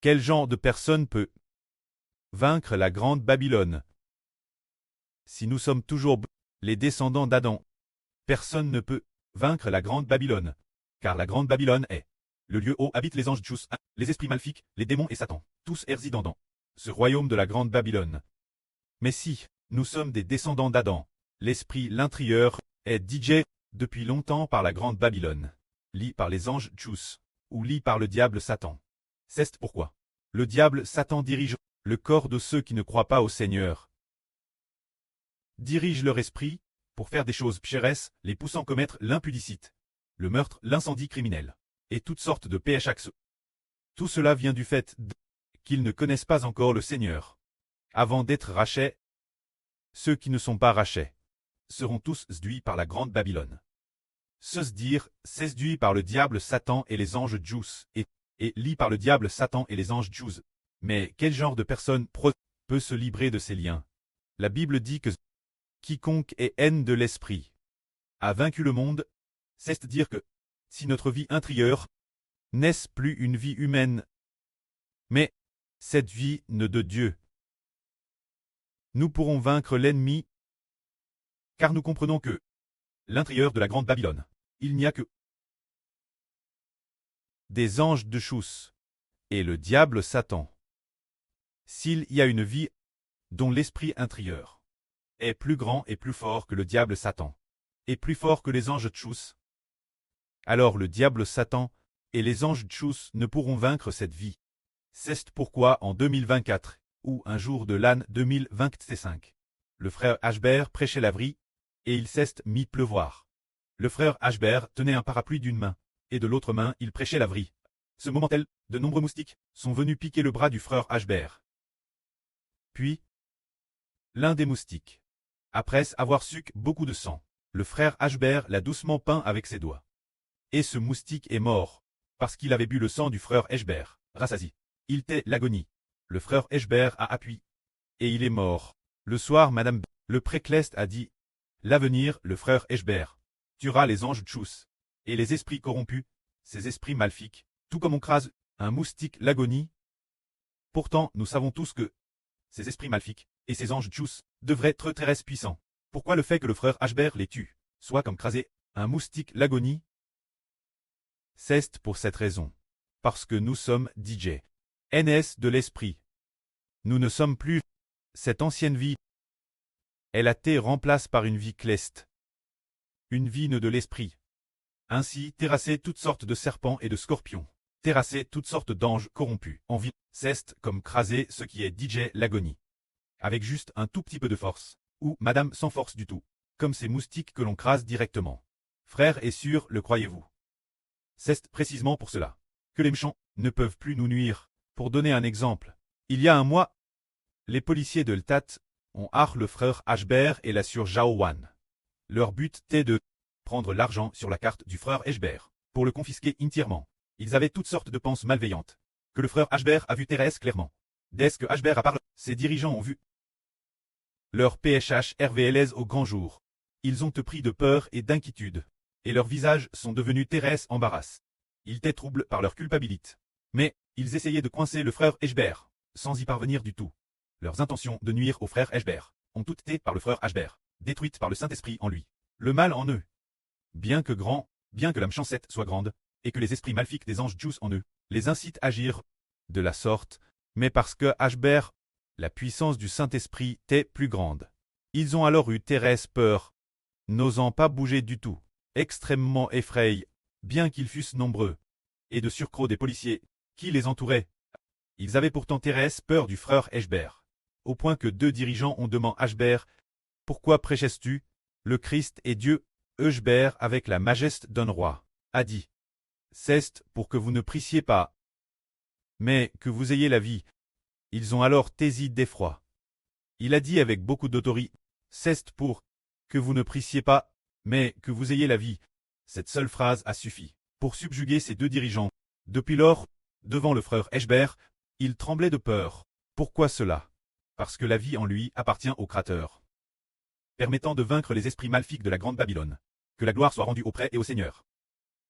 Quel genre de personne peut vaincre la grande Babylone? Si nous sommes toujours les descendants d'Adam, personne ne peut vaincre la grande Babylone. Car la grande Babylone est le lieu où habitent les anges Tchus, les esprits maléfiques, les démons et Satan, tous résidant dans ce royaume de la grande Babylone. Mais si nous sommes des descendants d'Adam, l'esprit l'intérieur est DJ depuis longtemps par la grande Babylone, lit par les anges Tchus, ou lit par le diable Satan. C'est pourquoi le diable Satan dirige le corps de ceux qui ne croient pas au Seigneur, dirige leur esprit pour faire des choses pécheresses, les poussant à commettre l'impudicite, le meurtre, l'incendie criminel, et toutes sortes de péchés. Tout cela vient du fait qu'ils ne connaissent pas encore le Seigneur. Avant d'être rachés, ceux qui ne sont pas rachés seront tous séduits par la grande Babylone. C'est-à-dire, séduits par le diable Satan et les anges Tchus, et lis par le diable Satan et les anges Tchus. Mais quel genre de personne peut se libérer de ces liens? La Bible dit que quiconque est haine de l'esprit a vaincu le monde, c'est-à-dire que si notre vie intérieure n'est plus une vie humaine, mais cette vie ne de Dieu, nous pourrons vaincre l'ennemi, car nous comprenons que l'intérieur de la grande Babylone, il n'y a que des anges de Tchus et le diable Satan. S'il y a une vie dont l'esprit intérieur est plus grand et plus fort que le diable Satan, et plus fort que les anges Tchus, alors le diable Satan et les anges Tchus ne pourront vaincre cette vie. C'est pourquoi en 2024, ou un jour de l'an 2025, le frère Ashbert prêchait la vie, et il s'est mis pleuvoir. Le frère Ashbert tenait un parapluie d'une main, et de l'autre main il prêchait la vie. Ce moment-là, de nombreux moustiques sont venus piquer le bras du frère Ashbert. Puis, l'un des moustiques, après avoir sucé beaucoup de sang, le frère Ashbert l'a doucement peint avec ses doigts. Et ce moustique est mort, parce qu'il avait bu le sang du frère Ashbert, rassasié. Il était l'agonie. Le frère Ashbert a appuyé, et il est mort. Le soir, Madame le précleste a dit, l'avenir, le frère Ashbert, tuera les anges Tchus, et les esprits corrompus, ces esprits maléfiques, tout comme on crase un moustique l'agonie. Pourtant, nous savons tous que ces esprits maléfiques et ces anges Tchus devraient être très puissants. Pourquoi le fait que le frère Ashbert les tue, soit comme craser un moustique l'agonie? C'est pour cette raison. Parce que nous sommes DJ. NS de l'esprit. Nous ne sommes plus cette ancienne vie. Elle a été remplacée par une vie cleste. Une vie de l'esprit. Ainsi, terrasser toutes sortes de serpents et de scorpions. Terrasser toutes sortes d'anges corrompus. En vie, c'est comme craser ce qui est DJ l'agonie. Avec juste un tout petit peu de force. Ou madame sans force du tout. Comme ces moustiques que l'on crase directement. Frère et sûr, le croyez-vous? C'est précisément pour cela que les méchants ne peuvent plus nous nuire. Pour donner un exemple, il y a un mois, les policiers de l'Tat ont arrêté le frère Ashbert et la sœur Jaowan. Leur but était de prendre l'argent sur la carte du frère Ashbert pour le confisquer entièrement. Ils avaient toutes sortes de pensées malveillantes que le frère Ashbert a vu Thérèse clairement. Dès que Ashbert a parlé, ses dirigeants ont vu leur PHHRVLS au grand jour. Ils ont pris de peur et d'inquiétude, et leurs visages sont devenus Thérèse embarrassés. Ils étaient troublés par leur culpabilité. Mais ils essayaient de coincer le frère Ashbert, sans y parvenir du tout. Leurs intentions de nuire au frère Ashbert ont toutes été par le frère Ashbert, détruites par le Saint-Esprit en lui. Le mal en eux, bien que grand, bien que la méchanceté soit grande, et que les esprits maléfiques des anges Tchus en eux, les incitent à agir de la sorte, mais parce que Ashbert, la puissance du Saint-Esprit était plus grande. Ils ont alors eu Thérèse peur, n'osant pas bouger du tout, extrêmement effrayés, bien qu'ils fussent nombreux, et de surcroît des policiers qui les entouraient. Ils avaient pourtant Thérèse peur du frère Ashbert, au point que deux dirigeants ont demandé à Ashbert, « Pourquoi prêches-tu? Le Christ est Dieu. » Ashbert, avec la majesté d'un roi, a dit, « C'est pour que vous ne prissiez pas, mais que vous ayez la vie. » Ils ont alors taisi d'effroi. Il a dit avec beaucoup d'autorité, « C'est pour que vous ne prissiez pas, mais que vous ayez la vie. » Cette seule phrase a suffi pour subjuguer ces deux dirigeants. Depuis lors, devant le frère Ashbert, il tremblait de peur. Pourquoi cela? Parce que la vie en lui appartient au Créateur, permettant de vaincre les esprits maléfiques de la grande Babylone. Que la gloire soit rendue auprès et au Seigneur.